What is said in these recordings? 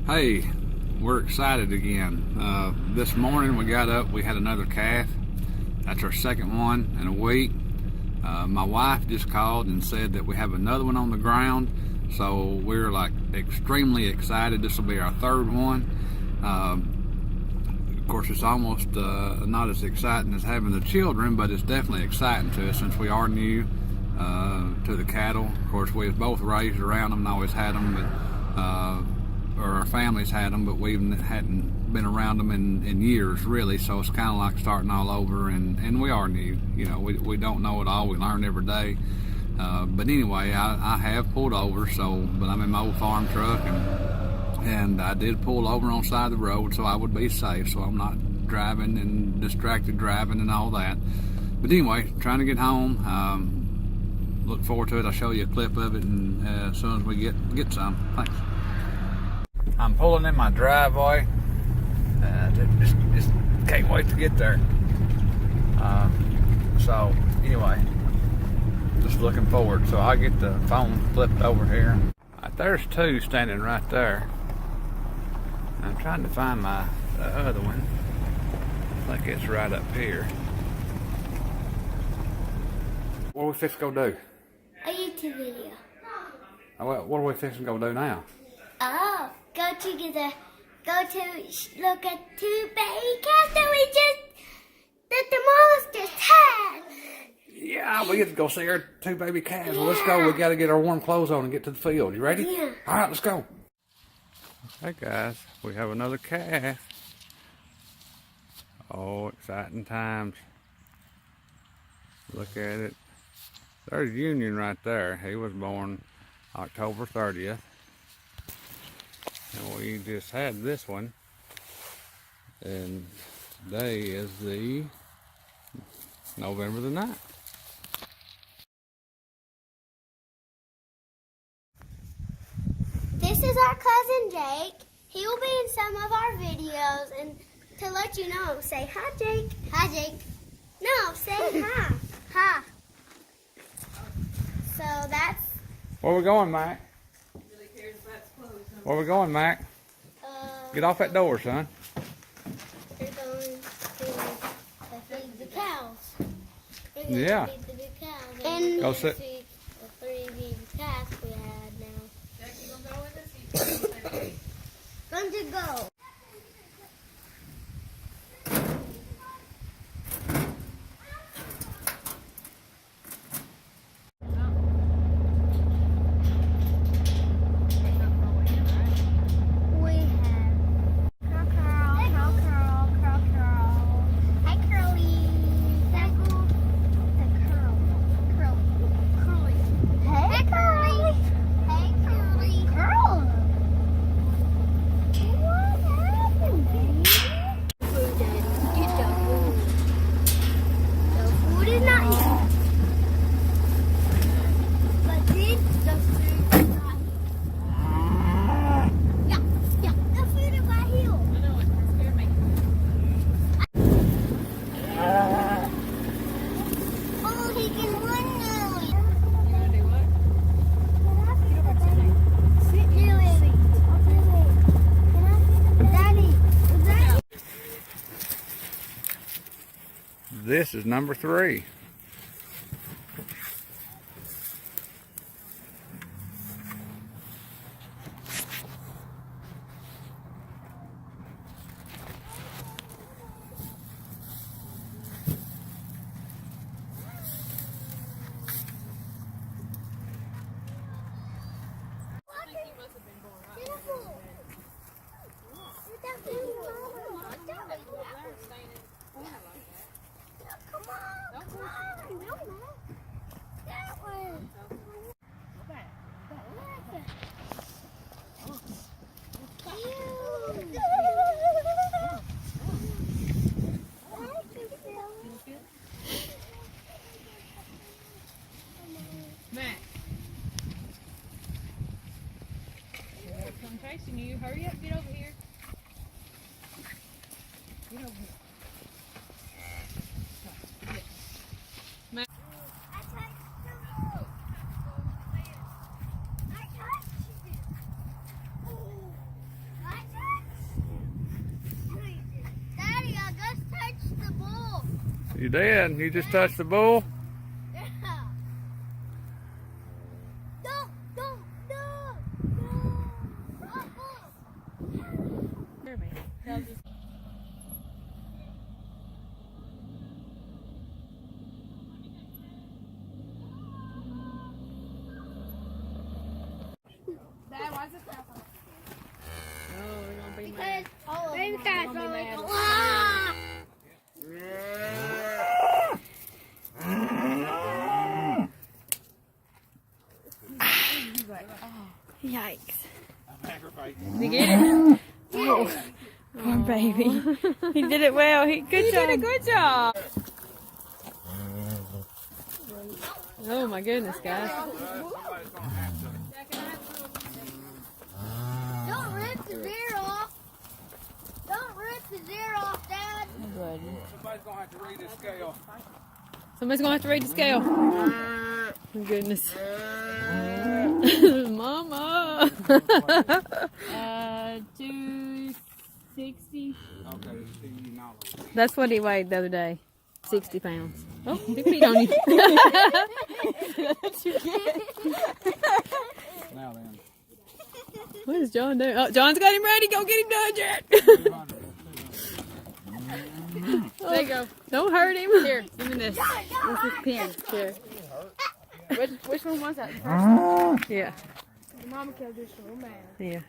Hey, we're excited again. This morning we got up, we had another calf. That's our second one in a week. My wife just called and said that we have another one on the ground, so we're like extremely excited. This will be our third one. Of course, it's almost not as exciting as having the children, but it's definitely exciting to us since we are new to the cattle. Of course, we was both raised around them and always had them, but or our families had them, but we hadn't been around them in years, really. So it's kind of like starting all over, and we are new. You know, we don't know it all. We learn every day. But anyway, I have pulled over, but I'm in my old farm truck, and I did pull over on the side of the road so I would be safe, so I'm not driving and distracted driving and all that. But anyway, trying to get home. Look forward to it. I'll show you a clip of it, and as soon as we get some. Thanks. I'm pulling in my driveway. Just can't wait to get there. So anyway, just looking forward. So I get the phone flipped over here. There's two standing right there. I'm trying to find the other one. I think it's right up here. What are we fixing to go do? A YouTube video. What are we fixing to go do now? Oh, go to look at two baby cats that the moms just had. Yeah, we get to go see our two baby calves. Yeah. Well, let's go. We got to get our warm clothes on and get to the field. You ready? Yeah. All right, let's go. Hey guys, we have another calf. Oh, exciting times. Look at it. There's Union right there. He was born October 30th. And we just had this one. And today is the November the 9th. This is our cousin Jake. He will be in some of our videos, and to let you know, say hi, Jake. Hi, Jake. No, say hi. Hi. So that's... Where we going, Mac? Where we going, Mac? Get off that door, son. We're going to feed the cows. Yeah. Feed the big cows. And go sit. The three big calves we had now. Jack, you gonna go with us? Going to go. This is number 3. Matt. I'm chasing you. Hurry up, get over here. Get over here. Matt. I touched you. You did. You just touched the bull. Baby cats are like, Yikes. You get it? Oh, poor baby. He did it well. Good job. did a good job. Oh my goodness, guys. don't rip the ear off. Don't rip his ear off, Dad. Somebody's gonna have to read the scale. Somebody's gonna have to read the scale. Oh goodness. Mama. 260. Okay, That's what he weighed the other day. 60 pounds. Oh, he peed on you. now then. What is John doing? Oh, John's got him ready. Go get him done, Jared. There you go. Don't hurt him. Here, give me this. This is pin. Here. Which one was that? The first one? Yeah. The mama killed this one, man. Yeah.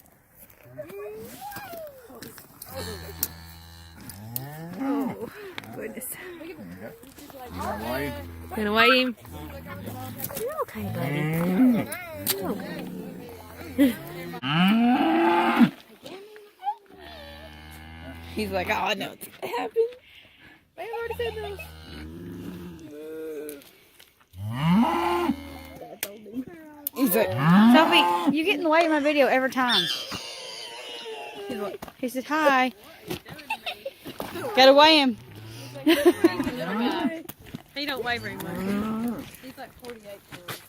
Oh, goodness. Gonna weigh him? You're okay, buddy. You're okay. He's like, oh, I know it's gonna happen. They already said this. He's like, Sophie, you get in the way of my video every time. He said, hi. Gotta weigh him. He don't weigh very much. He's like 48 pounds.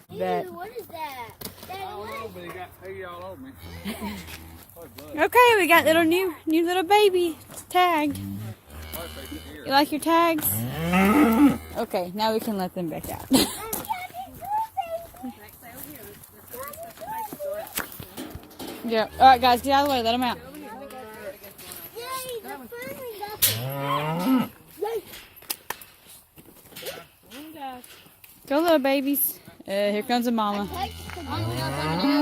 Ew, what is that? Daddy, I don't what? know, but he got pee all over me. Okay, we got new little baby tagged. You like your tags? Okay, now we can let them back out. Yeah. All right, guys, get out of the way. Let them out. Yay, the furry got Go, little babies. Here comes a mama. the